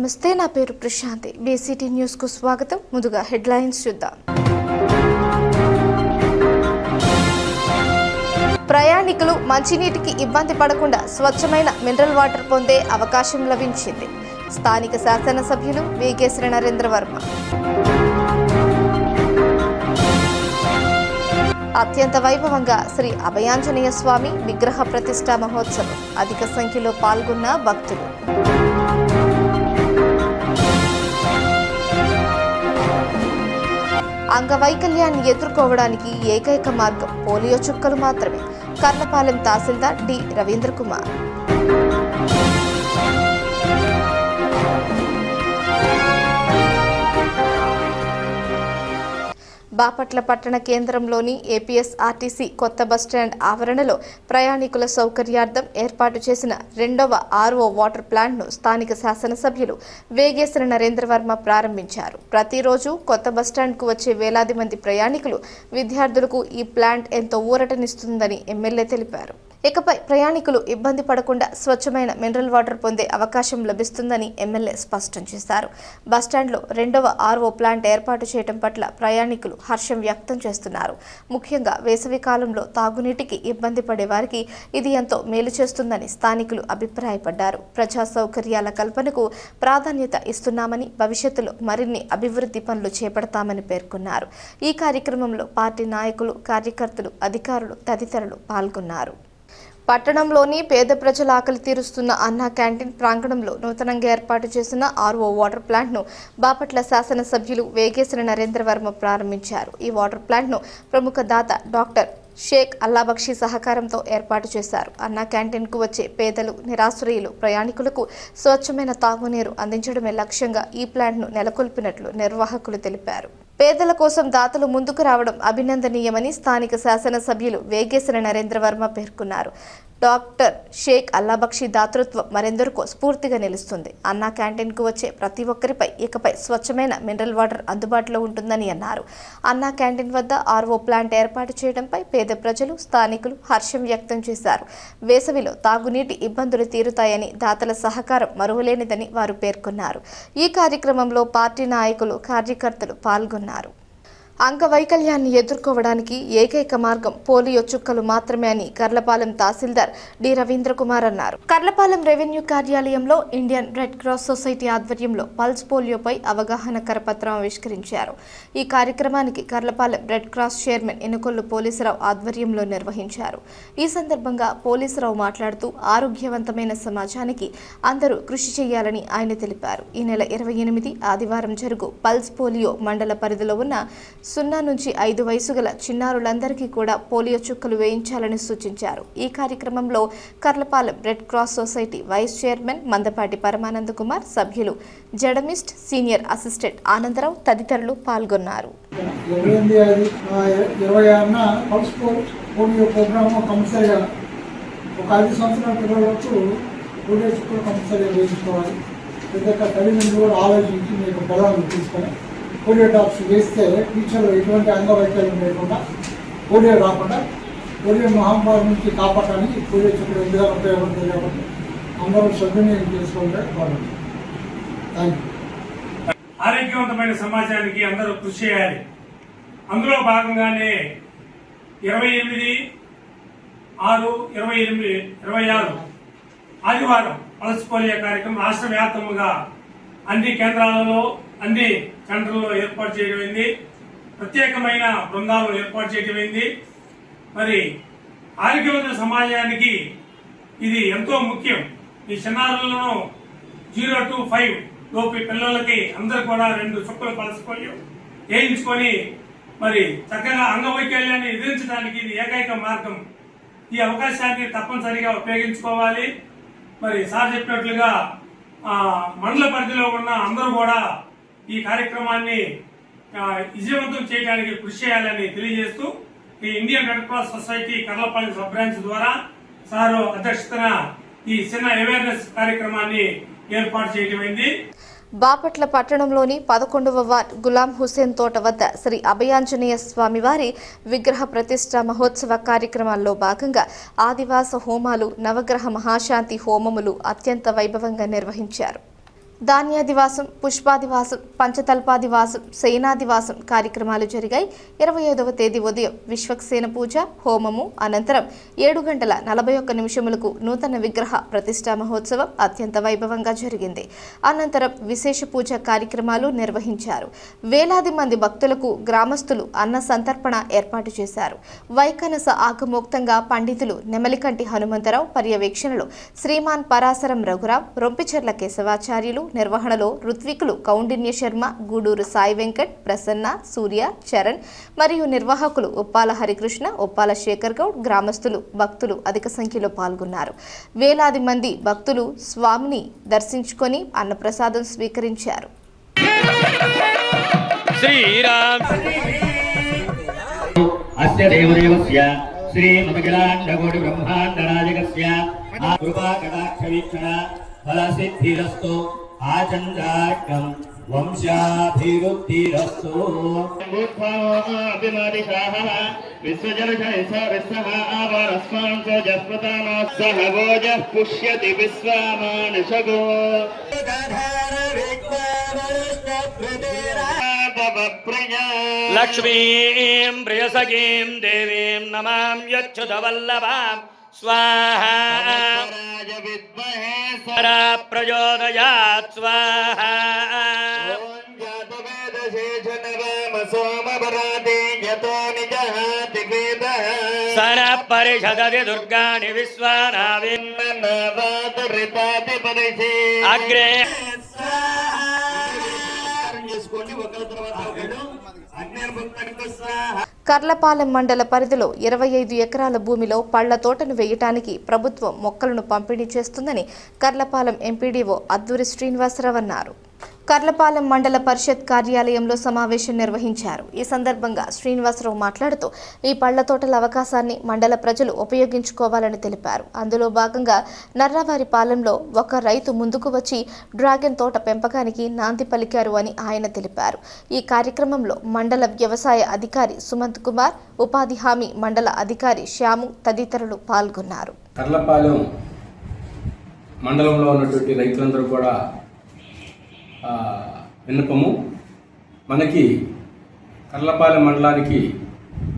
నమస్తే, నా పేరు ప్రశాంతి. బీసీటీ న్యూస్ కు స్వాగతం. ముందుగా హెడ్లైన్స్ చూద్దాం. ప్రయాణికులు మంచినీటికి ఇబ్బంది పడకుండా స్వచ్ఛమైన మినరల్ వాటర్ పొందే అవకాశం లభించింది. స్థానిక శాసనసభ్యులు వేగేశ్వర నరేంద్ర వర్మ. అత్యంత వైభవంగా శ్రీ అభయాంజనేయ స్వామి విగ్రహ ప్రతిష్ఠా మహోత్సవం. అధిక సంఖ్యలో పాల్గొన్న భక్తులు. అంగవైకల్యాన్ని ఎదుర్కోవడానికి ఏకైక మార్గం పోలియో చుక్కలు మాత్రమే. కర్లపాలెం తహసీల్దార్ డి రవీంద్ర కుమార్. బాపట్ల పట్టణ కేంద్రంలోని ఏపీఎస్ఆర్టీసీ కొత్త బస్టాండ్ ఆవరణలో ప్రయాణికుల సౌకర్యార్థం ఏర్పాటు చేసిన 2వ RO వాటర్ ప్లాంట్ను స్థానిక శాసనసభ్యులు వేగేశ్వర నరేంద్ర వర్మ ప్రారంభించారు. ప్రతిరోజు కొత్త బస్టాండ్కు వచ్చే వేలాది మంది ప్రయాణికులు, విద్యార్థులకు ఈ ప్లాంట్ ఎంతో ఊరటనిస్తుందని ఎమ్మెల్యే తెలిపారు. ఇకపై ప్రయాణికులు ఇబ్బంది పడకుండా స్వచ్ఛమైన మినరల్ వాటర్ పొందే అవకాశం లభిస్తుందని ఎమ్మెల్యే స్పష్టం చేశారు. బస్టాండ్లో 2వ RO ప్లాంట్ ఏర్పాటు చేయడం పట్ల ప్రయాణికులు హర్షం వ్యక్తం చేస్తున్నారు. ముఖ్యంగా వేసవి కాలంలో తాగునీటికి ఇబ్బంది పడే వారికి ఇది ఎంతో మేలు చేస్తుందని స్థానికులు అభిప్రాయపడ్డారు. ప్రజా సౌకర్యాల కల్పనకు ప్రాధాన్యత ఇస్తున్నామని, భవిష్యత్తులో మరిన్ని అభివృద్ధి పనులు చేపడతామని పేర్కొన్నారు. ఈ కార్యక్రమంలో పార్టీ నాయకులు, కార్యకర్తలు, అధికారులు తదితరులు పాల్గొన్నారు. పట్టణంలోని పేద ప్రజల ఆకలి తీరుస్తున్న అన్నా క్యాంటీన్ ప్రాంగణంలో నూతనంగా ఏర్పాటు చేసిన RO వాటర్ ప్లాంట్ను బాపట్ల శాసనసభ్యులు వేగేశ్వర నరేంద్ర వర్మ ప్రారంభించారు. ఈ వాటర్ ప్లాంట్ను ప్రముఖ దాత డాక్టర్ షేక్ అల్లాబక్షి సహకారంతో ఏర్పాటు చేశారు. అన్నా క్యాంటీన్కు వచ్చే పేదలు, నిరాశ్రయులు, ప్రయాణికులకు స్వచ్ఛమైన తాగునీరు అందించడమే లక్ష్యంగా ఈ ప్లాంట్ను నెలకొల్పినట్లు నిర్వాహకులు తెలిపారు. పేదల కోసం దాతలు ముందుకు రావడం అభినందనీయమని స్థానిక శాసనసభ్యులు వేగేశ్వర నరేంద్ర వర్మ పేర్కొన్నారు. డాక్టర్ షేక్ అల్లాబక్షి దాతృత్వం మరెందరికో స్ఫూర్తిగా నిలుస్తుంది. అన్నా క్యాంటీన్కు వచ్చే ప్రతి ఒక్కరిపై ఇకపై స్వచ్ఛమైన మినరల్ వాటర్ అందుబాటులో ఉంటుందని అన్నారు. అన్నా క్యాంటీన్ వద్ద RO ప్లాంట్ ఏర్పాటు చేయడంపై పేద ప్రజలు, స్థానికులు హర్షం వ్యక్తం చేశారు. వేసవిలో తాగునీటి ఇబ్బందులు తీరుతాయని, దాతల సహకారం మరువలేనిదని వారు పేర్కొన్నారు. ఈ కార్యక్రమంలో పార్టీ నాయకులు, కార్యకర్తలు పాల్గొన్నారు. అంగవైకల్యాన్ని ఎదుర్కోవడానికి ఏకైక మార్గం పోలియో చుక్కలు మాత్రమే అని కర్లపాలెం తహసీల్దార్ డి రవీంద్ర కుమార్ అన్నారు. కర్లపాలెం రెవెన్యూ కార్యాలయంలో ఇండియన్ రెడ్ క్రాస్ సొసైటీ ఆధ్వర్యంలో పల్స్ పోలియోపై అవగాహన కరపత్రం ఆవిష్కరించారు. ఈ కార్యక్రమానికి Karlapalem red Cross chairman Enukollu Polisurao ఆధ్వర్యంలో నిర్వహించారు. ఈ సందర్భంగా పోలీసురావు మాట్లాడుతూ ఆరోగ్యవంతమైన సమాజానికి అందరూ కృషి చేయాలని ఆయన తెలిపారు. ఈ నెల 28 ఆదివారం జరుగు పల్స్ పోలియో మండల పరిధిలో ఉన్న 0 నుంచి 5 వయసు గల చిన్నారులందరికీ కూడా పోలియో చుక్కలు వేయించాలని సూచించారు. ఈ కార్యక్రమంలో Karlapalem red cross society vice chairman Mandapati Paramananda Kumar, సభ్యులు జడమిస్ట్, సీనియర్ అసిస్టెంట్ ఆనందరావు తదితరులు పాల్గొన్నారు. పోలియో డ్రాప్స్ వేస్తే ఫ్యూచర్లో ఎటువంటి అంగవైకల్యం లేకుండా, పోలియో రాకుండా, పోలియో మహమ్మారి నుంచి కాపాడడానికి పోలియో చుక్కలు ఎందుగా ఉపయోగపడుతుంది కాబట్టి అందరూ సద్వినియోగం చేసుకుంటే బాగుంటుంది. Thank you. ఆరోగ్యవంతమైన సమాజానికి అందరూ కృషి చేయాలి. అందులో భాగంగానే 28/6/26 ఆదివారం పల్స్ పోలియో కార్యక్రమం రాష్ట్ర వ్యాప్తంగా అన్ని కేంద్రాలలో, అన్ని సెంటర్లలో ఏర్పాటు చేయడమైంది. ప్రత్యేకమైన బృందాలు ఏర్పాటు చేయడమైంది. మరి ఆరోగ్యవంతమైన సమాజానికి ఇది ఎంతో ముఖ్యం. ఈ చిన్నారులను 0 to 5 లోపు పిల్లలకి అందరూ కూడా 2 చుక్కలు పల్స్ పోలియో వేయించుకొని మరి చక్కగా అంగవైకల్యాన్ని ఎదిరించడానికి ఇది ఏకైక మార్గం. ఈ అవకాశాన్ని తప్పనిసరిగా ఉపయోగించుకోవాలి. మరి సార్ చెప్పినట్లుగా మండల పరిధిలో ఉన్న అందరూ కూడా ఈ కార్యక్రమాన్ని విజయవంతం చేయడానికి కృషి చేయాలని తెలియజేస్తూ ఈ Indian Red cross society Karlapalem sub branch ద్వారా సారు అధ్యక్షతన ఈ చిన్న అవేర్నెస్ కార్యక్రమాన్ని ఏర్పాటు చేయడమైంది. బాపట్ల పట్టణంలోని 11వ వార్డ్ గులాం హుసేన్ తోట వద్ద శ్రీ అభయాంజనేయ స్వామివారి విగ్రహ ప్రతిష్ఠ మహోత్సవ కార్యక్రమాల్లో భాగంగా ఆదివాస హోమాలు, నవగ్రహ మహాశాంతి హోమములు అత్యంత వైభవంగా నిర్వహించారు. ధాన్యాదివాసం, పుష్పాదివాసం, పంచతల్పాదివాసం, సేనాదివాసం కార్యక్రమాలు జరిగాయి. 25వ తేదీ ఉదయం విశ్వక్సేన పూజ, హోమము అనంతరం 7:41 నూతన విగ్రహ ప్రతిష్టా మహోత్సవం అత్యంత వైభవంగా జరిగింది. అనంతరం విశేష పూజ కార్యక్రమాలు నిర్వహించారు. వేలాది మంది భక్తులకు గ్రామస్తులు అన్న సంతర్పణ ఏర్పాటు చేశారు. వైకనస ఆగమోక్తంగా పండితులు నెమలికంటి హనుమంతరావు పర్యవేక్షణలో శ్రీమాన్ పరాశరం రఘురాం, రొంపిచెర్ల కేశవాచార్యులు నిర్వహణలో ఋత్వికులు కౌండిన్య శర్మ, గూడూరు సాయి వెంకట్, ప్రసన్న, సూర్య, చరణ్ మరియు నిర్వాహకులు ఉప్పాల హరికృష్ణ, ఉప్పాల శేఖర్ గౌడ్, గ్రామస్తులు, భక్తులు అధిక సంఖ్యలో పాల్గొన్నారు. వేలాది మంది భక్తులు స్వామిని దర్శించుకొని అన్నప్రసాదం స్వీకరించారు. ఫలసిద్ధిరస్తు ఆచంద్రాష్టం వంశాభివృద్ధిరస్తు పుష్యతి విశ్వామానుషగో లక్ష్మీం ప్రియసఖీం దేవీం నమామ్యచ్యుతవల్లభాం స్వాహా ప్రచోదయాత్ స్వాహా సన పరిషదతి దుర్గాణి విశ్వానావి అగ్రే కర్లపాలెం మండల పరిధిలో 25 ఎకరాల భూమిలో పళ్ల తోటను వేయటానికి ప్రభుత్వం మొక్కలను పంపిణీ చేస్తుందని కర్లపాలెం ఎంపీడీఓ అద్దూరి శ్రీనివాసరావు అన్నారు. కర్లపాలెం మండల పరిషత్ కార్యాలయంలో సమావేశం నిర్వహించారు. ఈ సందర్భంగా శ్రీనివాసరావు మాట్లాడుతూ ఈ పళ్ల తోటల అవకాశాన్ని మండల ప్రజలు ఉపయోగించుకోవాలని తెలిపారు. అందులో భాగంగా నర్రావారిపాలెంలో ఒక రైతు ముందుకు వచ్చి డ్రాగన్ తోట పెంపకానికి నాంది పలికారు అని ఆయన తెలిపారు. ఈ కార్యక్రమంలో మండల వ్యవసాయ అధికారి సుమంత్ కుమార్, ఉపాధి హామీ మండల అధికారి శ్యాము తదితరులు పాల్గొన్నారు. కర్లపాలెం మండలంలో ఉన్నటువంటి రైతులందరూ కూడా విన్నపము, మనకి కర్లపాలెం మండలానికి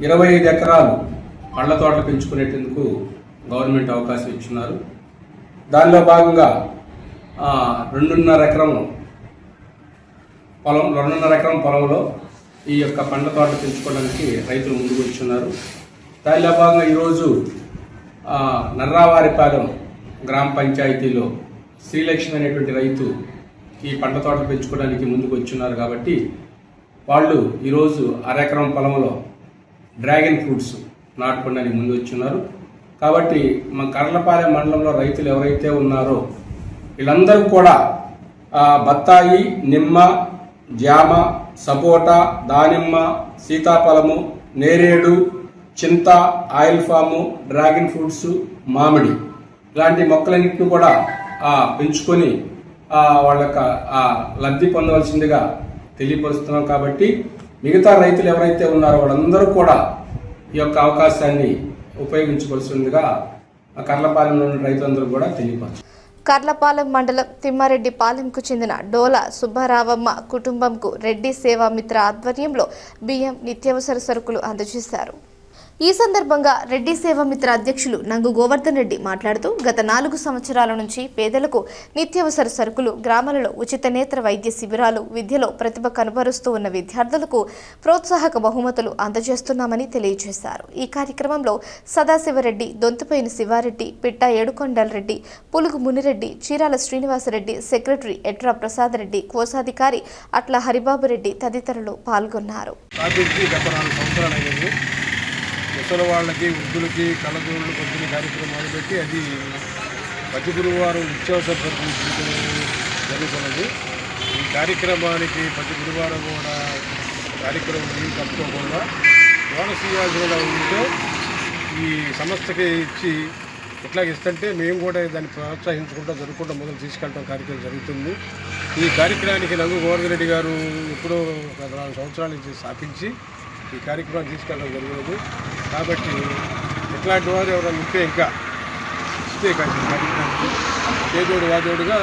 25 ఎకరాలు పళ్ళ తోటలు పెంచుకునేందుకు గవర్నమెంట్ అవకాశం ఇచ్చున్నారు. దానిలో భాగంగా 2.5 ఎకరం పొలంలో ఈ యొక్క పండ్ల తోటలు పెంచుకోవడానికి రైతులు ముందుకు వచ్చున్నారు. దానిలో భాగంగా ఈరోజు నర్రావారిపాలెం గ్రామ పంచాయతీలో శ్రీలక్ష్మి అనేటువంటి రైతు ఈ పంట తోటలు పెంచుకోవడానికి ముందుకు వచ్చున్నారు. కాబట్టి వాళ్ళు ఈరోజు 1/2 ఎకరం పొలంలో డ్రాగన్ ఫ్రూట్స్ నాటుకోవడానికి ముందు వచ్చున్నారు. కాబట్టి మన కర్లపాలెం మండలంలో రైతులు ఎవరైతే ఉన్నారో వీళ్ళందరూ కూడా బత్తాయి, నిమ్మ, జామ, సపోటా, దానిమ్మ, సీతాఫలము, నేరేడు, చింత, ఆయిల్ ఫాము, డ్రాగన్ ఫ్రూట్స్, మామిడి ఇలాంటి మొక్కలన్నింటినీ కూడా పెంచుకొని వాళ్ళ యొక్క లబ్ధి పొందవలసిందిగా తెలియపరుస్తున్నాం. కాబట్టి మిగతా రైతులు ఎవరైతే ఉన్నారో వాళ్ళందరూ కూడా ఈ యొక్క అవకాశాన్ని ఉపయోగించుకోవాల్సిందిగా కర్లపాలెంలోని రైతులందరూ కూడా తెలియపరచు. కర్లపాలెం మండలం తిమ్మారెడ్డిపాలెంకు చెందిన డోలా సుబ్బారావమ్మ కుటుంబంకు రెడ్డి సేవా మిత్ర ఆధ్వర్యంలో బియ్యం, నిత్యావసర సరుకులు అందజేశారు. ఈ సందర్భంగా రెడ్డి సేవామిత్ర అధ్యక్షులు నంగు గోవర్ధన్ రెడ్డి మాట్లాడుతూ గత 4 సంవత్సరాల నుంచి పేదలకు నిత్యావసర సరుకులు, గ్రామాలలో ఉచిత నేత్ర వైద్య శిబిరాలు, విద్యలో ప్రతిభ కనబరుస్తూ ఉన్న విద్యార్థులకు ప్రోత్సాహక బహుమతులు అందజేస్తున్నామని తెలియజేశారు. ఈ కార్యక్రమంలో సదాశివరెడ్డి, దొంతుపైన శివారెడ్డి, పిట్ట ఏడుకొండల రెడ్డి, పులుగు మునిరెడ్డి, చీరాల శ్రీనివాసరెడ్డి, సెక్రటరీ ఎట్రా ప్రసాద్ రెడ్డి, కోశాధికారి అట్ల హరిబాబురెడ్డి తదితరులు పాల్గొన్నారు. ముసలి వాళ్ళకి, వృద్ధులకి, కళ్ళజోళ్ళు పంపిణీ కార్యక్రమాలు పెట్టి అది ప్రతి గురువారం నిత్యావసర సరుకులు జరుగుతున్నది. ఈ కార్యక్రమానికి ప్రతి గురువారం కూడా కార్యక్రమం ఏం తప్పుకోకుండా బోనస్ ఇవ్వాల్సిన ఉంటే ఈ సంస్థకి ఇచ్చి ఇట్లాగ ఇస్తుంటే మేము కూడా దాన్ని ప్రోత్సహించుకుంటూ జరుగుకుంటూ మొదలు తీసుకెళ్ళడం కార్యక్రమం జరుగుతుంది. ఈ కార్యక్రమానికి నంగు గోవర్ధన్ రెడ్డి గారు ఎప్పుడో గత 4 సంవత్సరాల నుంచి స్థాపించి ఈ కార్యక్రమాన్ని తీసుకెళ్ళడం జరిగినది. కాబట్టి ఇట్లాంటి వారు ఎవరైనా ఉంటే ఇంకా ఇస్తే కార్యక్రమానికి చేదోడు వాదోడుగా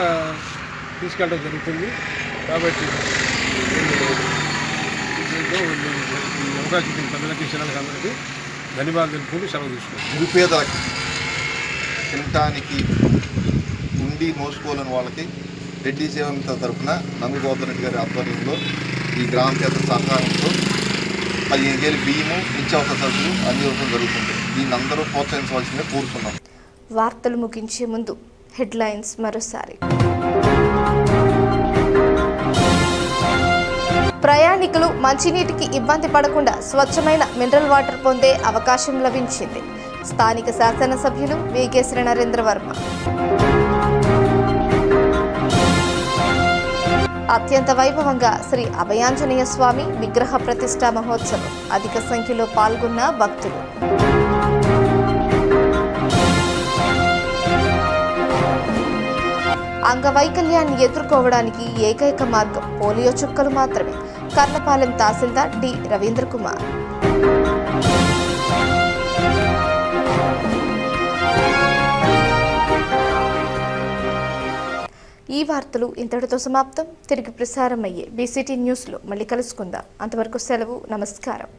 తీసుకెళ్ళడం జరుగుతుంది. కాబట్టి ఈ అవకాశం ఇచ్చిన పెద్దలకి చిన్నలకి అందరికీ ధన్యవాదాలు తెలుపుకుంటూ సెలవు తీసుకుంటాం. నిరుపేదలకి తినటానికి ఉండి నోసుకోలేని వాళ్ళకి రెడ్డి సేవంత తరఫున నందగోవర్ధన్ రెడ్డి గారి ఆధ్వర్యంలో ఈ గ్రామ చేత సహకారంతో 15,000 బియ్యము నిత్యావసర సరుకులు అందించడం జరుగుతుంది. దీన్ని అందరూ ప్రోత్సహించవలసిందే కోరుతున్నాం. వార్తలు ముగించే ముందు హెడ్లైన్స్ మరోసారి. ప్రయాణికులు మంచినీటికి ఇబ్బంది పడకుండా స్వచ్ఛమైన మినరల్ వాటర్ పొందే అవకాశం లభించింది. స్థానిక శాసనసభ్యులు వేగేశ్వర నరేంద్ర వర్మ. అత్యంత వైభవంగా శ్రీ అభయాంజనేయ స్వామి విగ్రహ ప్రతిష్ఠా మహోత్సవం. అధిక సంఖ్యలో పాల్గొన్న భక్తులు. అంగవైకల్యాన్ని ఎదుర్కోవడానికి ఏకైక మార్గం పోలియో చుక్కలు మాత్రమే. కర్లపాలెం తహసీల్దార్ డి రవీంద్ర కుమార్. ఈ వార్తలు ఇంతటితో సమాప్తం. తిరిగి ప్రసారం అయ్యే బీసీటీ న్యూస్లో మళ్ళీ కలుసుకుందాం. అంతవరకు సెలవు. నమస్కారం.